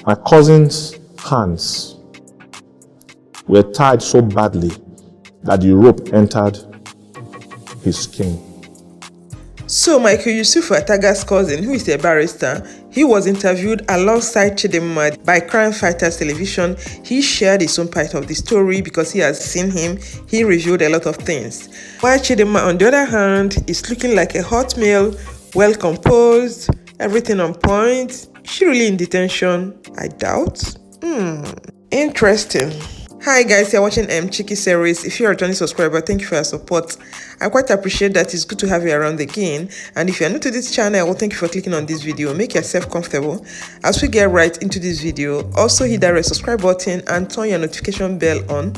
My cousin's hands were tied so badly that the rope entered his skin. So Michael Usifo, Ataga's cousin, who is a barrister, he was interviewed alongside Chidinma by Crime Fighters Television. He shared his own part of the story because he has seen him. He revealed a lot of things. While Chidinma, on the other hand, is looking like a hot male, well composed, everything on point. Is she really in detention? I doubt. Interesting. Hi guys, you're watching Mchikky series. If you're a returning subscriber, thank you for your support. I quite appreciate that. It's good to have you around again. And if you're new to this channel, well, thank you for clicking on this video. Make yourself comfortable as we get right into this video. Also hit that red subscribe button and turn your notification bell on.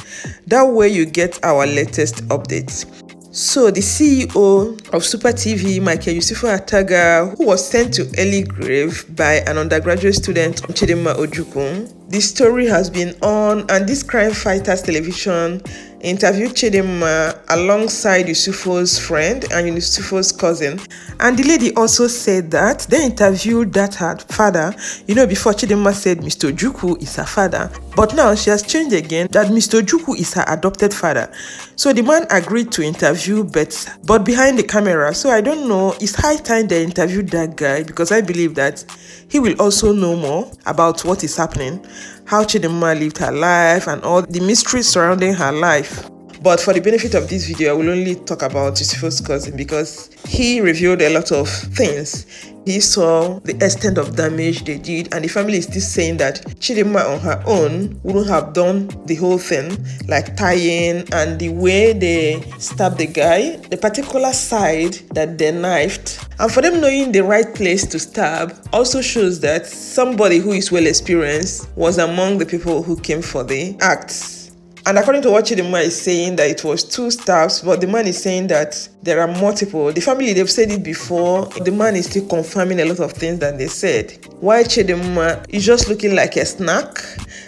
That way you get our latest updates. So the CEO of Super TV, Michael Usifo Ataga, who was sent to early grave by an undergraduate student, Chidinma. The story has been on, and this Crime Fighters Television interviewed Chidinma alongside Usifo's friend and Usifo's cousin. And the lady also said that they interviewed that her father. You know, before Chidinma said Mr. Ojukwu is her father, but now she has changed again that Mr. Ojukwu is her adopted father. So the man agreed to interview but behind the camera. So I don't know, it's high time they interviewed that guy, because I believe that he will also know more about what is happening, how Chidinma lived her life and all the mysteries surrounding her life. But for the benefit of this video, I will only talk about Usifo's cousin because he revealed a lot of things. He saw the extent of damage they did, and the family is still saying that Chidinma on her own wouldn't have done the whole thing, like tying and the way they stabbed the guy, the particular side that they knifed. And for them knowing the right place to stab also shows that somebody who is well experienced was among the people who came for the acts. And according to what Chidinma is saying, that it was 2 stabs, but the man is saying that there are multiple. The family, they've said it before. The man is still confirming a lot of things that they said. Why Chidinma is just looking like a snack.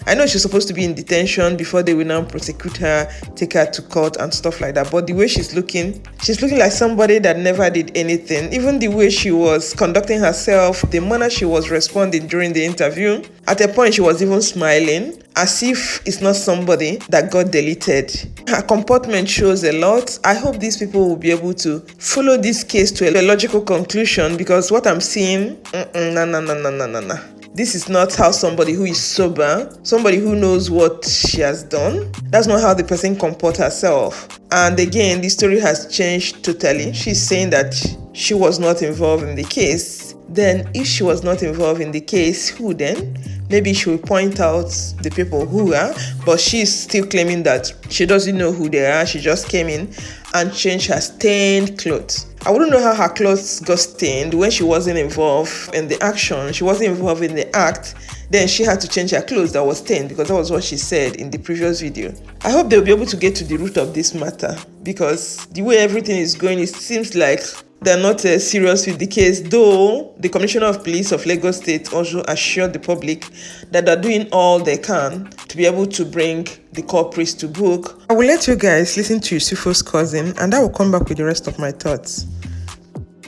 I know she's supposed to be in detention before they will now prosecute her, take her to court and stuff like that. But the way she's looking like somebody that never did anything. Even the way she was conducting herself, the manner she was responding during the interview. At a point, she was even smiling, as if it's not somebody that got deleted. Her comportment shows a lot. I hope these people will be able to follow this case to a logical conclusion, because what I'm seeing, no. This is not how somebody who is sober, somebody who knows what she has done, that's not how the person comports herself. And again, the story has changed totally. She's saying that she was not involved in the case. Then if she was not involved in the case, who then? Maybe she will point out the people who are, but she's still claiming that she doesn't know who they are. She just came in and changed her stained clothes. I wouldn't know how her clothes got stained when she wasn't involved in the action. She wasn't involved in the act. Then she had to change her clothes that was stained, because that was what she said in the previous video. I hope they'll be able to get to the root of this matter, because the way everything is going, it seems like they're not serious with the case, though the Commissioner of Police of Lagos State also assured the public that they're doing all they can to be able to bring the culprits to book. I will let you guys listen to Usifo's cousin, and I will come back with the rest of my thoughts.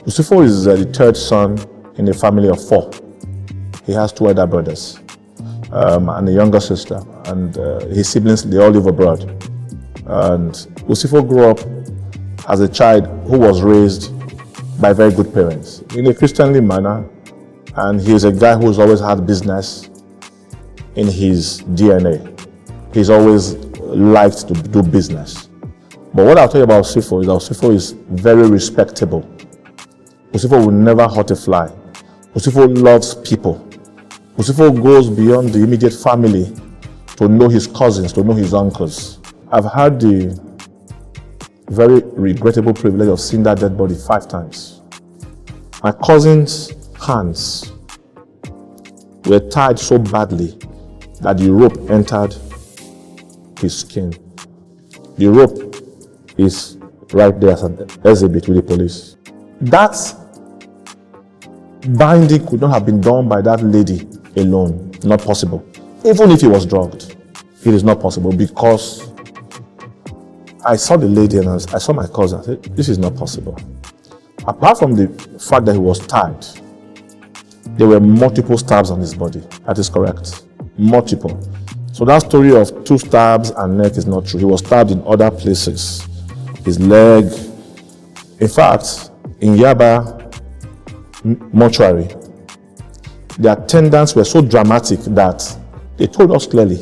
Usifo is the 3rd son in a family of 4. He has 2 elder brothers and a younger sister, and his siblings, they all live abroad. And Usifo grew up as a child who was raised by very good parents in a Christianly manner, and he's a guy who's always had business in his DNA. He's always liked to do business. But what I'll tell you about Usifo is that Usifo is very respectable. Usifo will never hurt a fly. Usifo loves people. Usifo goes beyond the immediate family to know his cousins, to know his uncles. I've had the very regrettable privilege of seeing that dead body 5 times. My cousin's hands were tied so badly that the rope entered his skin. The rope is right there as an exhibit with the police. That binding could not have been done by that lady alone. Not possible. Even if he was drugged, it is not possible, because I saw the lady and I saw my cousin. I said, this is not possible. Apart from the fact that he was tied, There were multiple stabs on his body. That is correct. Multiple. So that story of 2 stabs and neck is not true. He was stabbed in other places. His leg. In fact, in Yaba mortuary, the attendants were so dramatic that they told us clearly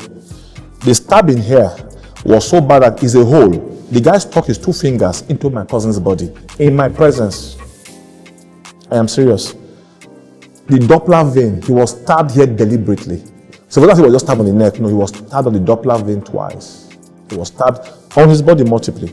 the stabbing here was so bad that it's a hole. The guy stuck his 2 fingers into my cousin's body in my presence. I am serious. The Doppler vein, he was stabbed here deliberately. So for that, he was just stabbed on the neck. No, he was stabbed on the Doppler vein twice. He was stabbed on his body multiply.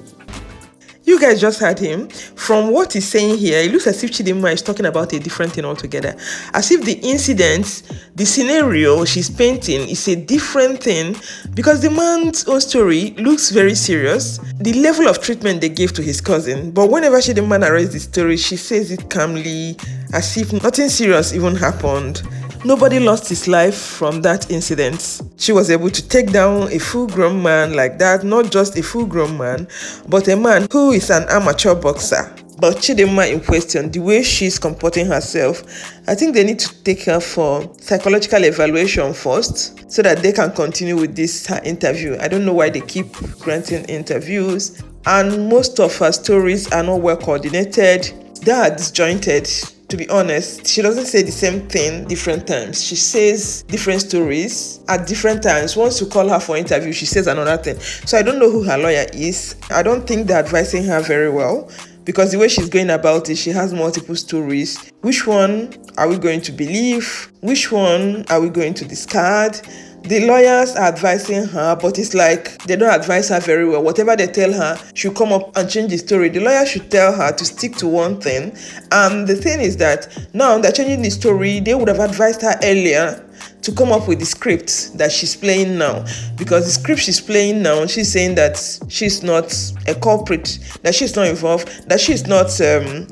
You guys just heard him. From what he's saying here, it looks as if Chidinma is talking about a different thing altogether. As if the incident, the scenario she's painting is a different thing, because the man's own story looks very serious. The level of treatment they gave to his cousin, but whenever Chidinma narrates the story, she says it calmly, as if nothing serious even happened. Nobody lost his life from that incident. She was able to take down a full-grown man like that, not just a full-grown man, but a man who is an amateur boxer. But Chidinma in question, the way she's comporting herself, I think they need to take her for psychological evaluation first, so that they can continue with this interview. I don't know why they keep granting interviews, and most of her stories are not well coordinated. They are disjointed. To be honest, she doesn't say the same thing different times. She says different stories at different times. Once you call her for interview, she says another thing. So I don't know who her lawyer is. I don't think they're advising her very well, because the way she's going about it, she has multiple stories. Which one are we going to believe? Which one are we going to discard? The lawyers are advising her, but it's like they don't advise her very well. Whatever they tell her, she'll come up and change the story. The lawyer should tell her to stick to one thing. And the thing is that now they're changing the story. They would have advised her earlier to come up with the script that she's playing now. Because the script she's playing now, she's saying that she's not a culprit, that she's not involved, that she's not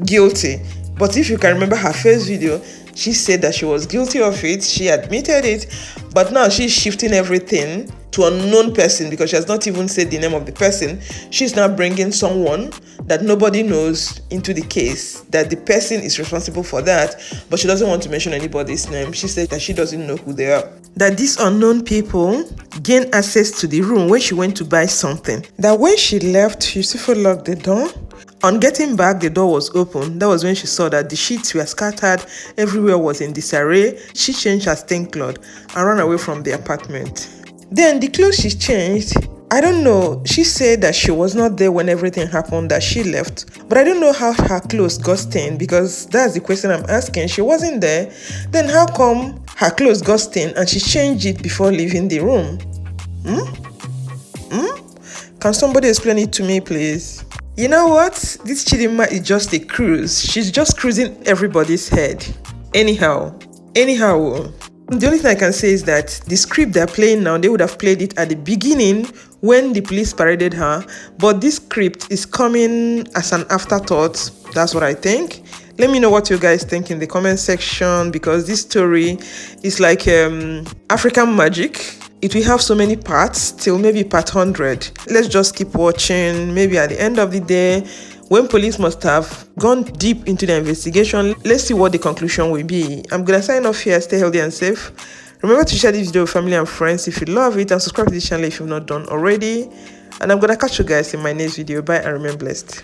guilty. But if you can remember her first video, she said that she was guilty of it, she admitted it, but now she's shifting everything to an unknown person, because she has not even said the name of the person. She's now bringing someone that nobody knows into the case, that the person is responsible for that, but she doesn't want to mention anybody's name. She said that she doesn't know who they are. That these unknown people gained access to the room when she went to buy something. That when she left, Usifo locked the door. On getting back, the door was open. That was when she saw that the sheets were scattered, everywhere was in disarray. She changed her stained clothes and ran away from the apartment. Then the clothes she changed, I don't know, she said that she was not there when everything happened, that she left. But I don't know how her clothes got stained, because that's the question I'm asking. She wasn't there. Then how come her clothes got stained and she changed it before leaving the room? Can somebody explain it to me, please? You know what? This Chidinma is just a cruise. She's just cruising everybody's head. Anyhow. The only thing I can say is that the script they're playing now, they would have played it at the beginning when the police paraded her. But this script is coming as an afterthought. That's what I think. Let me know what you guys think in the comment section, because this story is like African magic. It will have so many parts till maybe part 100. Let's just keep watching. Maybe at the end of the day, when police must have gone deep into the investigation, let's see what the conclusion will be. I'm gonna sign off here. Stay healthy and safe. Remember to share this video with family and friends if you love it, and subscribe to this channel if you've not done already. And I'm gonna catch you guys in my next video. Bye and remain blessed.